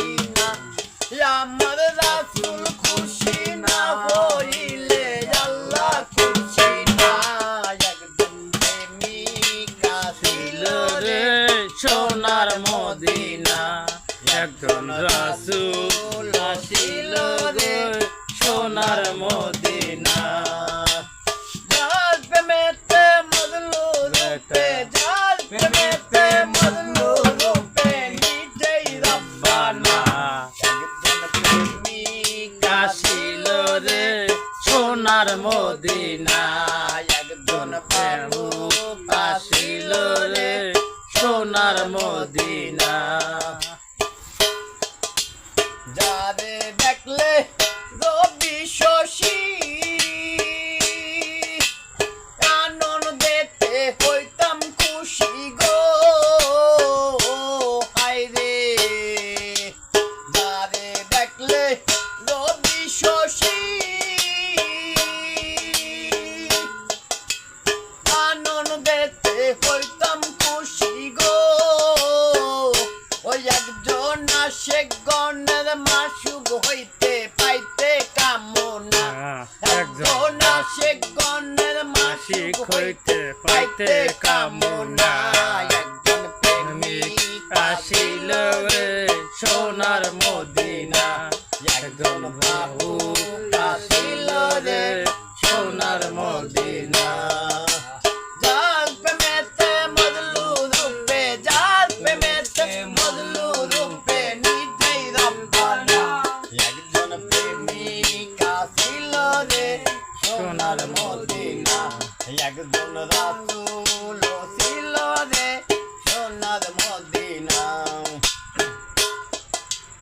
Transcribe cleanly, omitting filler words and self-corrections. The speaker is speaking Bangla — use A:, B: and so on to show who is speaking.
A: মদিনা আমার রাসূল খুশি না হইলে আল্লাহ খুশি না একজন প্রেমিক আসিল রে
B: সোনার মদিনা একজন রাসূল আসিল রে সোনার মদিনা
A: যার প্রেমেতে মজনু রূপে যার প্রেমেতে মজনু রূপে নিজেই রব্বানা একজন প্রেমিক
B: আসিল রে সোনার মদিনা
A: একজন প্রেমিক
B: আসিল রে সোনার মদিনা
A: যারে দেখলে রবি শশী আনন্দেতে হইতাম খুশি গো হায়রে যারে দেখলে রবি শশী আনন্দেতে হইতাম খুশি গো ওই একজন আশেক গণের মাসুক হইতে পাইতে কামনা একজন আশেক গণের মাসুক হইতে পাইতে কামনা একজন প্রেমিক
B: আসিল রে সোনার মদিনা একজন বাহু